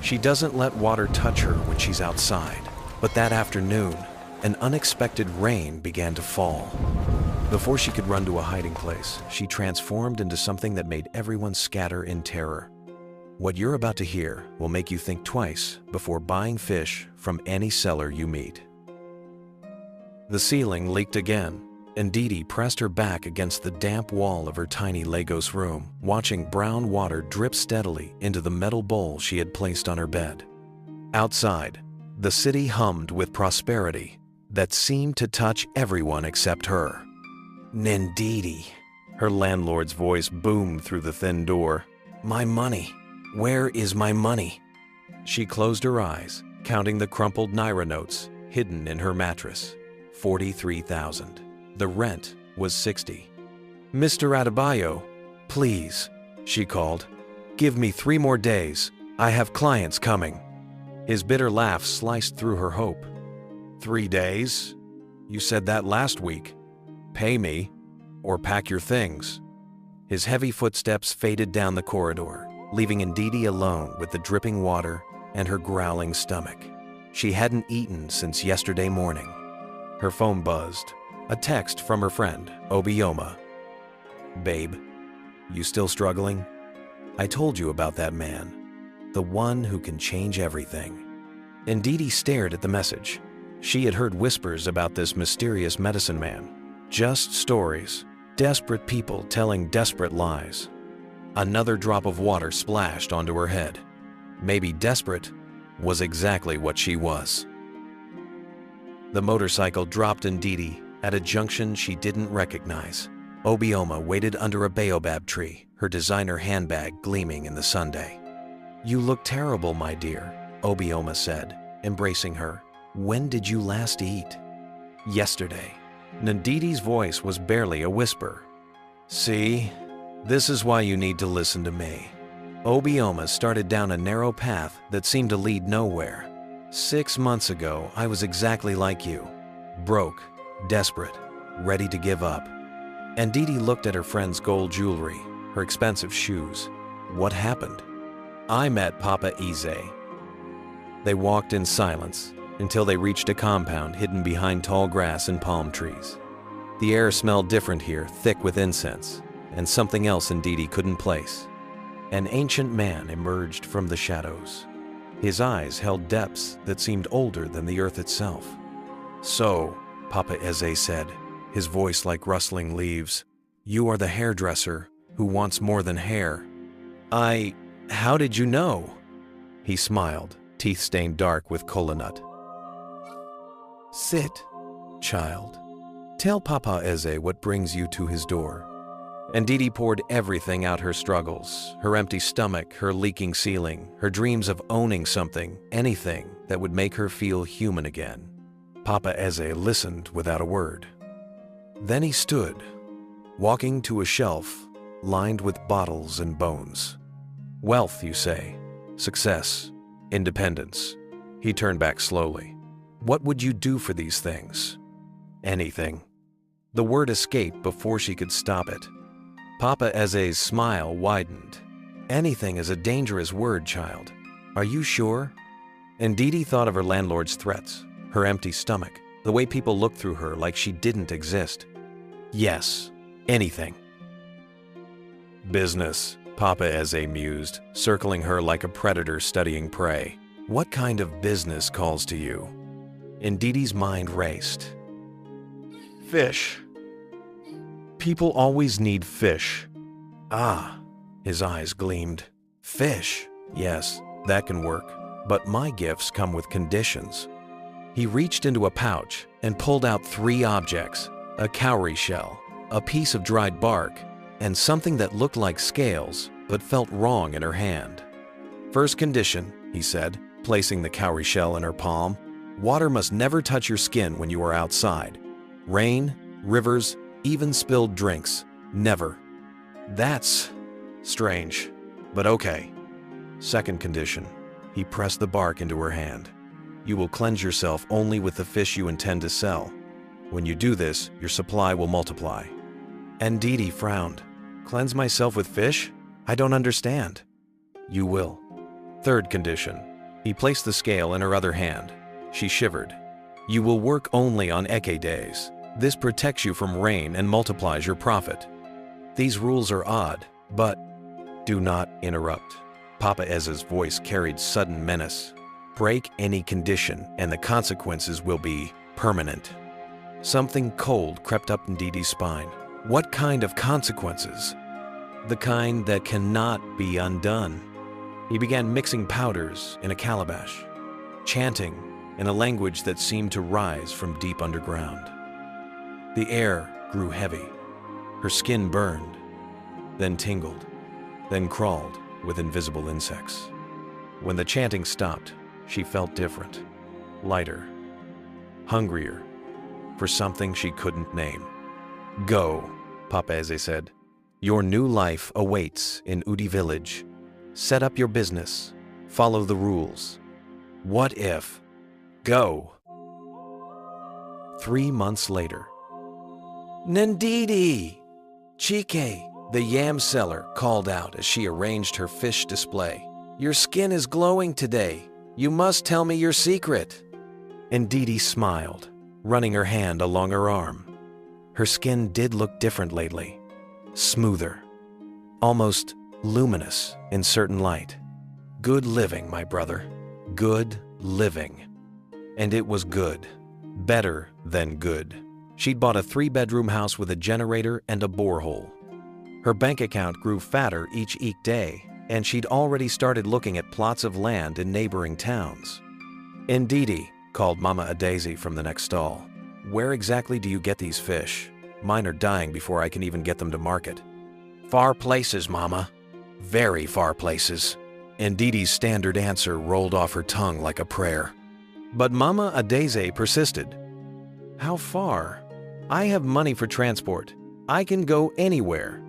She doesn't let water touch her when she's outside. But that afternoon, an unexpected rain began to fall. Before she could run to a hiding place, she transformed into something that made everyone scatter in terror. What you're about to hear will make you think twice before buying fish from any seller you meet. The ceiling leaked again, and Ndidi pressed her back against the damp wall of her tiny Lagos room, watching brown water drip steadily into the metal bowl she had placed on her bed. Outside, the city hummed with prosperity that seemed to touch everyone except her. Ndidi, her landlord's voice boomed through the thin door. My money. Where is my money? She closed her eyes, counting the crumpled Naira notes hidden in her mattress. 43,000. The rent was 60. Mr. Adebayo, please, she called. Give me 3 more days. I have clients coming. His bitter laugh sliced through her hope. 3 days? You said that last week. Pay me, or pack your things. His heavy footsteps faded down the corridor, leaving Ndidi alone with the dripping water and her growling stomach. She hadn't eaten since yesterday morning. Her phone buzzed. A text from her friend, Obioma. Babe, you still struggling? I told you about that man. The one who can change everything. Ndidi stared at the message. She had heard whispers about this mysterious medicine man. Just stories. Desperate people telling desperate lies. Another drop of water splashed onto her head. Maybe desperate was exactly what she was. The motorcycle dropped Ndidi at a junction she didn't recognize. Obioma waited under a baobab tree, her designer handbag gleaming in the sunday. You look terrible, my dear, Obioma said, embracing her. When did you last eat? Yesterday. Ndidi's voice was barely a whisper. See, this is why you need to listen to me. Obioma started down a narrow path that seemed to lead nowhere. 6 months ago, I was exactly like you. Broke, desperate, ready to give up. Ndidi looked at her friend's gold jewelry, her expensive shoes. What happened? I met Papa Eze. They walked in silence until they reached a compound hidden behind tall grass and palm trees. The air smelled different here, thick with incense, and something else Ndidi couldn't place. An ancient man emerged from the shadows. His eyes held depths that seemed older than the earth itself. So, Papa Eze said, his voice like rustling leaves, you are the hairdresser who wants more than hair. How did you know? He smiled, teeth stained dark with kola nut. Sit, child. Tell Papa Eze what brings you to his door. Ndidi poured everything out, her struggles, her empty stomach, her leaking ceiling, her dreams of owning something, anything that would make her feel human again. Papa Eze listened without a word. Then he stood, walking to a shelf lined with bottles and bones. Wealth, you say? Success? Independence? He turned back slowly. What would you do for these things? Anything. The word escaped before she could stop it. Papa Eze's smile widened. Anything is a dangerous word, child. Are you sure? Ndidi thought of her landlord's threats, her empty stomach, the way people looked through her like she didn't exist. Yes, anything. Business, Papa Eze mused, circling her like a predator studying prey. What kind of business calls to you? Ndidi's mind raced. Fish. People always need fish. Ah, his eyes gleamed. Fish. Yes, that can work. But my gifts come with conditions. He reached into a pouch and pulled out 3 objects, a cowrie shell, a piece of dried bark, and something that looked like scales but felt wrong in her hand. First condition, he said, placing the cowrie shell in her palm, water must never touch your skin when you are outside. Rain, rivers, even spilled drinks, never. That's strange, but okay. Second condition, he pressed the bark into her hand. You will cleanse yourself only with the fish you intend to sell. When you do this, your supply will multiply. Ndidi frowned. Cleanse myself with fish? I don't understand. You will. Third condition, He placed the scale in her other hand. She shivered. You will work only on Eke days. This protects you from rain and multiplies your profit. These rules are odd, but do not interrupt. Papa Eze's voice carried sudden menace. Break any condition and the consequences will be permanent. Something cold crept up Ndidi's spine. What kind of consequences? The kind that cannot be undone. He began mixing powders in a calabash, chanting in a language that seemed to rise from deep underground. The air grew heavy. Her skin burned, then tingled, then crawled with invisible insects. When the chanting stopped, she felt different, lighter, hungrier, for something she couldn't name. Go, Papa Eze said. Your new life awaits in Udi village. Set up your business. Follow the rules. What if? Go. 3 months later. Ndidi! Chike, the yam seller, called out as she arranged her fish display. Your skin is glowing today. You must tell me your secret. Ndidi smiled, running her hand along her arm. Her skin did look different lately. Smoother. Almost luminous in certain light. Good living, my brother. Good living. And it was good. Better than good. She'd bought a 3-bedroom house with a generator and a borehole. Her bank account grew fatter each day, and she'd already started looking at plots of land in neighboring towns. Ndidi, called Mama Eze from the next stall. Where exactly do you get these fish? Mine are dying before I can even get them to market. Far places, Mama. Very far places. Ndidi's standard answer rolled off her tongue like a prayer. But Mama Eze persisted. How far? I have money for transport. I can go anywhere.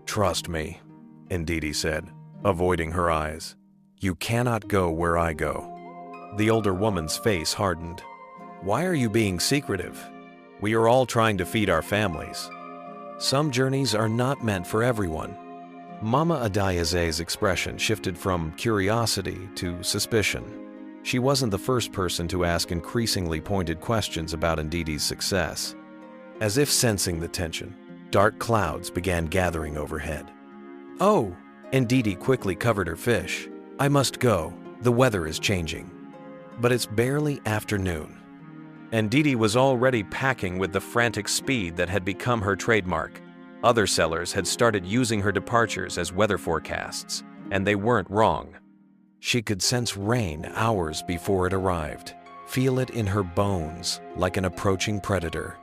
Trust me, Ndidi said, avoiding her eyes. You cannot go where I go. The older woman's face hardened. Why are you being secretive? We are all trying to feed our families. Some journeys are not meant for everyone. Mama Eze's expression shifted from curiosity to suspicion. She wasn't the first person to ask increasingly pointed questions about Ndidi's success. As if sensing the tension, dark clouds began gathering overhead. Oh, Ndidi quickly covered her fish. I must go. The weather is changing. But it's barely afternoon. Ndidi was already packing with the frantic speed that had become her trademark. Other sellers had started using her departures as weather forecasts, and they weren't wrong. She could sense rain hours before it arrived, feel it in her bones like an approaching predator.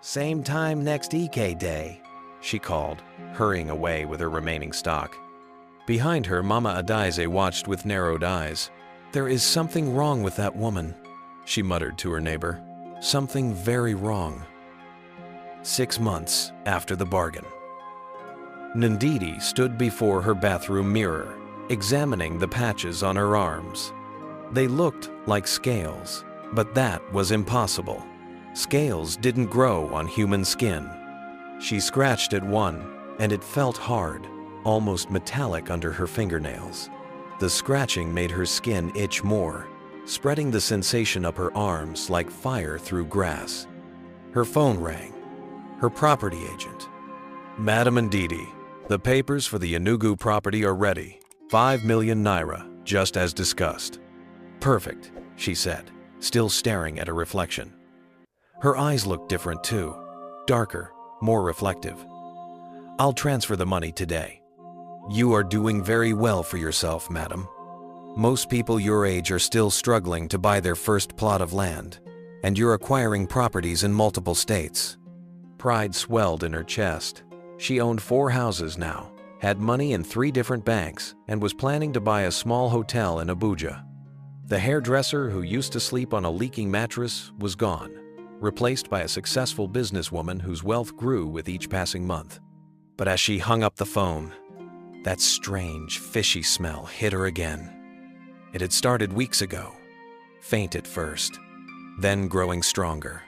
Same time next Ike day, she called, hurrying away with her remaining stock. Behind her, Mama Eze watched with narrowed eyes. There is something wrong with that woman, she muttered to her neighbor. Something very wrong. 6 months after the bargain. Ndidi stood before her bathroom mirror, examining the patches on her arms. They looked like scales, but that was impossible. Scales didn't grow on human skin. She scratched at one, and it felt hard, almost metallic under her fingernails. The scratching made her skin itch more, spreading the sensation up her arms like fire through grass. Her phone rang. Her property agent. Madam Ndidi, the papers for the Enugu property are ready. 5 million naira, just as discussed. Perfect, she said, still staring at her reflection. Her eyes looked different too, darker, more reflective. I'll transfer the money today. You are doing very well for yourself, madam. Most people your age are still struggling to buy their first plot of land, and you're acquiring properties in multiple states. Pride swelled in her chest. She owned 4 houses now, had money in 3 different banks, and was planning to buy a small hotel in Abuja. The hairdresser who used to sleep on a leaking mattress was gone, replaced by a successful businesswoman whose wealth grew with each passing month. But as she hung up the phone, that strange, fishy smell hit her again. It had started weeks ago, faint at first, then growing stronger.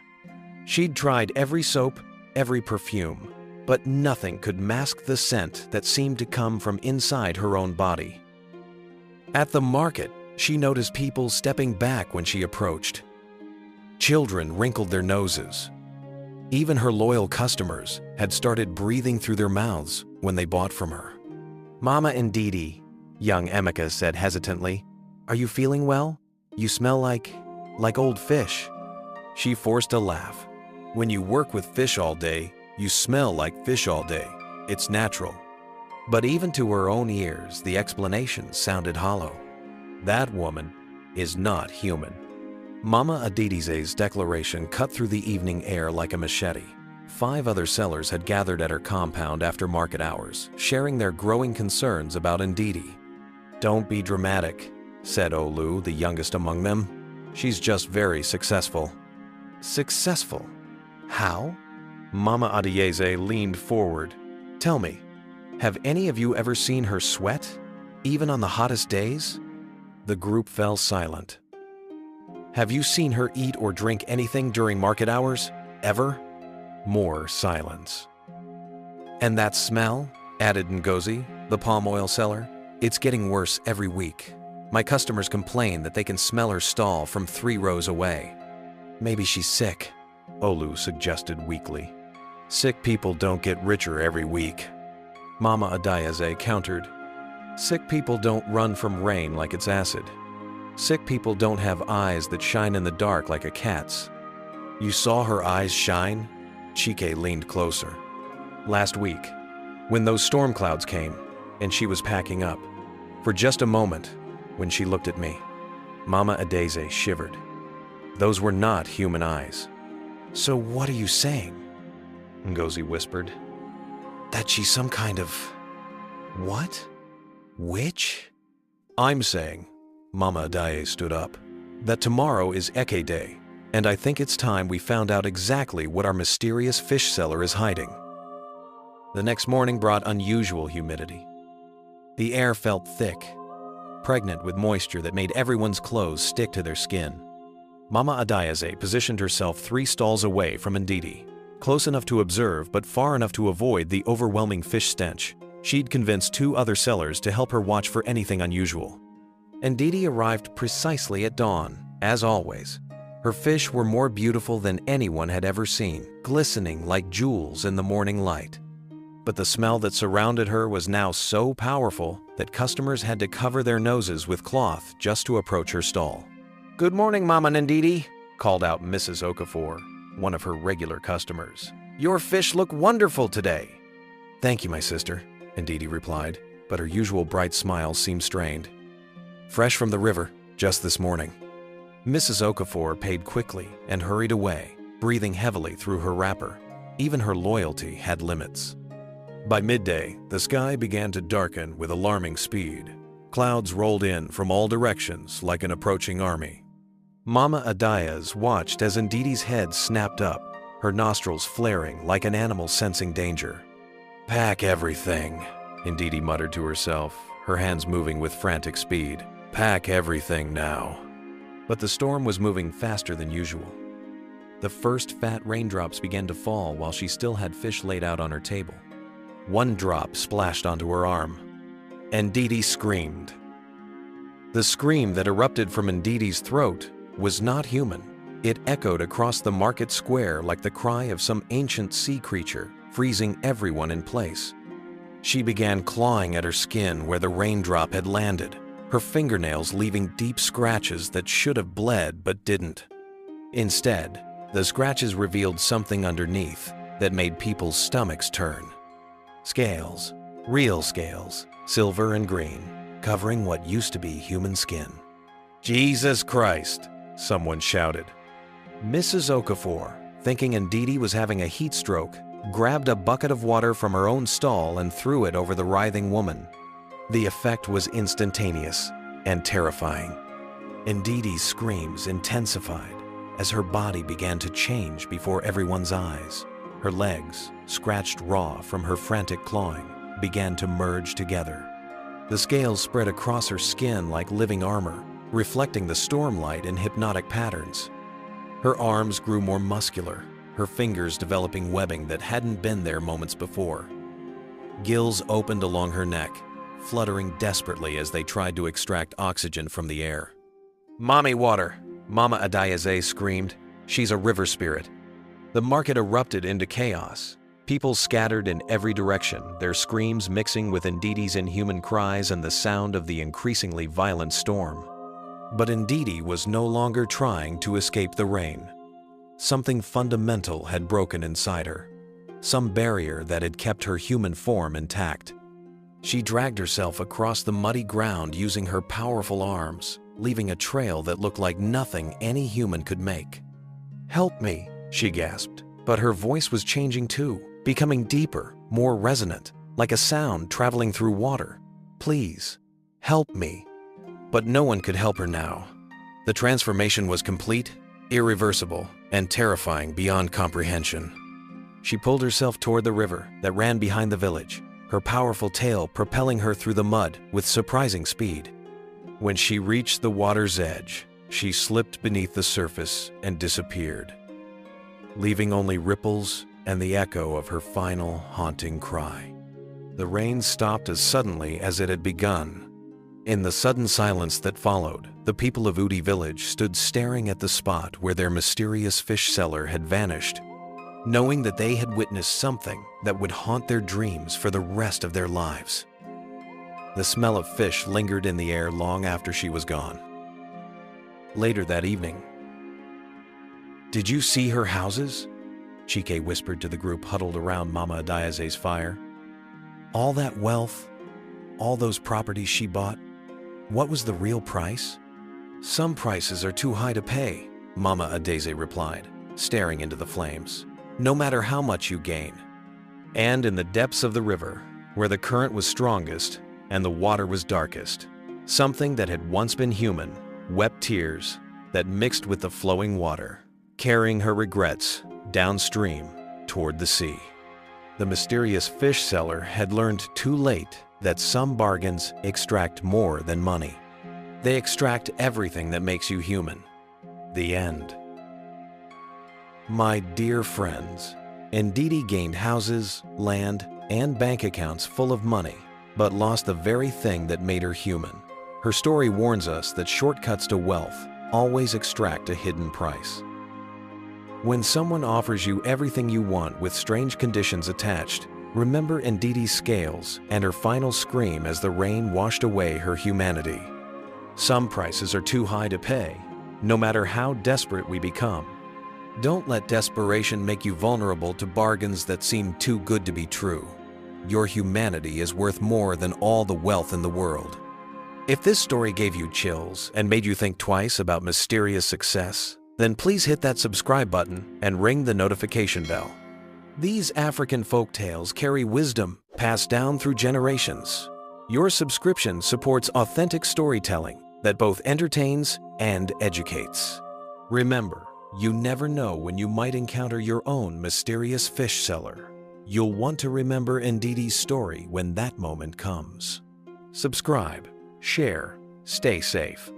She'd tried every soap, every perfume, but nothing could mask the scent that seemed to come from inside her own body. At the market, She noticed people stepping back when she approached. Children wrinkled their noses. Even her loyal customers had started breathing through their mouths when they bought from her. "Mama Ndidi," young Emeka said hesitantly, "are you feeling well? You smell like old fish." She forced a laugh. "When you work with fish all day, you smell like fish all day. It's natural." But even to her own ears, the explanation sounded hollow. That woman is not human. Mama Adidi's declaration cut through the evening air like a machete. 5 other sellers had gathered at her compound after market hours, sharing their growing concerns about Ndidi. "Don't be dramatic," said Olu, the youngest among them. "She's just very successful." "Successful? How?" Mama Eze leaned forward. "Tell me, have any of you ever seen her sweat, even on the hottest days?" The group fell silent. "Have you seen her eat or drink anything during market hours? Ever?" More silence. "And that smell?" added Ngozi, the palm oil seller. "It's getting worse every week. My customers complain that they can smell her stall from 3 rows away." "Maybe she's sick," Olu suggested weakly. "Sick people don't get richer every week," Mama Adayaze countered. "Sick people don't run from rain like it's acid. Sick people don't have eyes that shine in the dark like a cat's." "You saw her eyes shine?" Chike leaned closer. "Last week, when those storm clouds came and she was packing up. For just a moment, when she looked at me." Mama Adeze shivered. "Those were not human eyes." "So what are you saying?" Ngozi whispered. "That she's some kind of... what? Witch?" "I'm saying," Mama Adaye stood up, "that tomorrow is Eke Day, and I think it's time we found out exactly what our mysterious fish seller is hiding." The next morning brought unusual humidity. The air felt thick, pregnant with moisture that made everyone's clothes stick to their skin. Mama Adayaze positioned herself 3 stalls away from Ndidi, close enough to observe but far enough to avoid the overwhelming fish stench. She'd convinced 2 other sellers to help her watch for anything unusual. Ndidi arrived precisely at dawn, as always. Her fish were more beautiful than anyone had ever seen, glistening like jewels in the morning light. But the smell that surrounded her was now so powerful that customers had to cover their noses with cloth just to approach her stall. "Good morning, Mama Ndidi," called out Mrs. Okafor, one of her regular customers. "Your fish look wonderful today." "Thank you, my sister," Ndidi replied, but her usual bright smile seemed strained. "Fresh from the river, just this morning." Mrs. Okafor paid quickly and hurried away, breathing heavily through her wrapper. Even her loyalty had limits. By midday, the sky began to darken with alarming speed. Clouds rolled in from all directions like an approaching army. Mama Adayaz watched as Ndidi's head snapped up, her nostrils flaring like an animal sensing danger. "Pack everything," Ndidi muttered to herself, her hands moving with frantic speed. "Pack everything now." But the storm was moving faster than usual. The first fat raindrops began to fall while she still had fish laid out on her table. One drop splashed onto her arm. Ndidi screamed. The scream that erupted from Ndidi's throat was not human. It echoed across the market square like the cry of some ancient sea creature, freezing everyone in place. She began clawing at her skin where the raindrop had landed, her fingernails leaving deep scratches that should have bled but didn't. Instead, the scratches revealed something underneath that made people's stomachs turn. Scales, real scales, silver and green, covering what used to be human skin. "Jesus Christ!" someone shouted. Mrs. Okafor, thinking Ndidi was having a heat stroke, grabbed a bucket of water from her own stall and threw it over the writhing woman. The effect was instantaneous and terrifying. Ndidi's screams intensified as her body began to change before everyone's eyes. Her legs, scratched raw from her frantic clawing, began to merge together. The scales spread across her skin like living armor, reflecting the storm light in hypnotic patterns. Her arms grew more muscular, her fingers developing webbing that hadn't been there moments before. Gills opened along her neck, fluttering desperately as they tried to extract oxygen from the air. "Mommy water!" Mama Eze screamed. "She's a river spirit." The market erupted into chaos. People scattered in every direction, their screams mixing with Ndidi's inhuman cries and the sound of the increasingly violent storm. But Ndidi was no longer trying to escape the rain. Something fundamental had broken inside her, some barrier that had kept her human form intact. She dragged herself across the muddy ground using her powerful arms, leaving a trail that looked like nothing any human could make. "Help me," she gasped, but her voice was changing too, becoming deeper, more resonant, like a sound traveling through water. "Please, help me." But no one could help her now. The transformation was complete, irreversible, and terrifying beyond comprehension. She pulled herself toward the river that ran behind the village, her powerful tail propelling her through the mud with surprising speed. When she reached the water's edge, she slipped beneath the surface and disappeared, leaving only ripples and the echo of her final haunting cry. The rain stopped as suddenly as it had begun. In the sudden silence that followed, the people of Udi village stood staring at the spot where their mysterious fish seller had vanished, knowing that they had witnessed something that would haunt their dreams for the rest of their lives. The smell of fish lingered in the air long after she was gone. Later that evening, "Did you see her houses?" Chike whispered to the group huddled around Mama Eze's fire. "All that wealth, all those properties she bought, what was the real price?" "Some prices are too high to pay," Mama Eze replied, staring into the flames. "No matter how much you gain." And in the depths of the river, where the current was strongest and the water was darkest, something that had once been human wept tears that mixed with the flowing water, carrying her regrets downstream toward the sea. The mysterious fish seller had learned too late that some bargains extract more than money. They extract everything that makes you human. The end. My dear friends, Ndidi gained houses, land, and bank accounts full of money, but lost the very thing that made her human. Her story warns us that shortcuts to wealth always extract a hidden price. When someone offers you everything you want with strange conditions attached, remember Ndidi's scales and her final scream as the rain washed away her humanity. Some prices are too high to pay, no matter how desperate we become. Don't let desperation make you vulnerable to bargains that seem too good to be true. Your humanity is worth more than all the wealth in the world. If this story gave you chills and made you think twice about mysterious success, then please hit that subscribe button and ring the notification bell. These African folktales carry wisdom passed down through generations. Your subscription supports authentic storytelling that both entertains and educates. Remember, you never know when you might encounter your own mysterious fish seller. You'll want to remember Ndidi's story when that moment comes. Subscribe, share, stay safe.